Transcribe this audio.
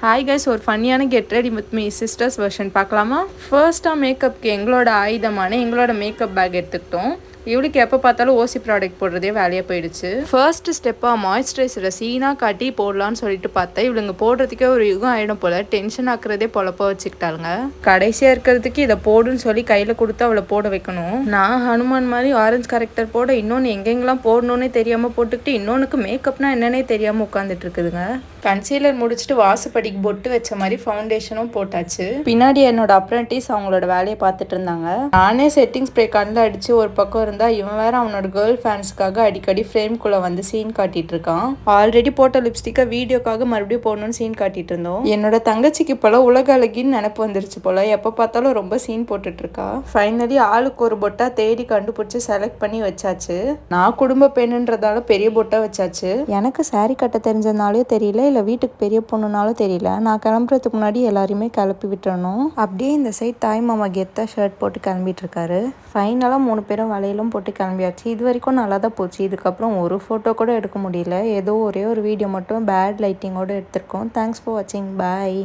Hi guys, ஒரு ஃபன்னியான get ready with me sisters version பார்க்கலாமா? ஃபர்ஸ்ட்டாக மேக்கப்புக்கு எங்களோட ஆயுதமான எங்களோட மேக்கப் பேக் எடுத்துக்கிட்டோம். இவளுக்கு எப்போ பார்த்தாலும் ஓசி ப்ராடக்ட் போடுறதே வேலையாக போயிடுச்சு. ஃபர்ஸ்ட் ஸ்டெப்பாக மாய்ஸ்சரைசரை சீனாக காட்டி போடலான்னு சொல்லிட்டு பார்த்தா இவளுங்க போடுறதுக்கே ஒரு யுகம் ஆகிடும் போல். டென்ஷன் ஆக்குறதே பொழப்ப வச்சுக்கிட்டாளுங்க. கடைசியாக இருக்கிறதுக்கு இதை போடுன்னு சொல்லி கையில் கொடுத்து அவளை போட வைக்கணும். நான் ஹனுமான் மாதிரி ஆரஞ்சு கரெக்டர் போட இன்னொன்று எங்கெங்கெல்லாம் போடணுன்னே தெரியாமல் போட்டுக்கிட்டு இன்னொன்றுக்கு மேக்கப்னா என்னன்னே தெரியாமல் உட்காந்துட்டு இருக்குதுங்க. கன்சீலர் முடிச்சுட்டு வாசுபடிக்கு பொட்டு வச்ச மாதிரி ஃபவுண்டேஷனும் போட்டாச்சு. பின்னாடி என்னோட அப்ரண்டிஸ் அவங்களோட வேலையை பார்த்துட்டு இருந்தாங்க. நானே செட்டிங் ஸ்ப்ரே கண்ணில் அடிச்சு ஒரு பக்கம் இருந்தா இவன் வேற அவனோட கேர்ள் ஃபேன்ஸ்க்காக அடிக்கடி ஃப்ரேம்குள்ள வந்து சீன் காட்டிட்டு இருக்கான். ஆல்ரெடி போட்ட லிப்ஸ்டிக்கை வீடியோக்காக மறுபடியும் போடணும்னு சீன் காட்டிட்டு இருந்தோம். என்னோட தங்கச்சிக்கு போல உலக அழகின்னு நினைப்பு வந்துருச்சு போல. எப்போ பார்த்தாலும் ரொம்ப சீன் போட்டுட்டு இருக்கா. ஃபைனலி ஆளுக்கு ஒரு பொட்டா தேடி கண்டுபிடிச்சு செலக்ட் பண்ணி வச்சாச்சு. நான் குடும்ப பெண்ணுன்றதால பெரிய பொட்டா வச்சாச்சு. எனக்கு சாரி கட்ட தெரிஞ்சதுனாலே தெரியல, இல்லை வீட்டுக்கு பெரிய பொண்ணுனாலும் தெரியல. நான் கிளம்புறதுக்கு முன்னாடி எல்லாரையுமே கிளப்பி விட்டுறணும். அப்படியே இந்த சைட் தாய் மாமா கெத்தா ஷர்ட் போட்டு கிளம்பிட்டு இருக்காரு. ஃபைனலாக 3 பேரும் வலையிலும் போட்டு கிளம்பியாச்சு. இது வரைக்கும் நல்லா தான் போச்சு. இதுக்கப்புறம் ஒரு ஃபோட்டோ கூட எடுக்க முடியல. ஏதோ ஒரே ஒரு வீடியோ மட்டும் பேட் லைட்டிங்கோடு எடுத்திருக்கோம். தேங்க்ஸ் ஃபார் வாட்சிங். பாய்.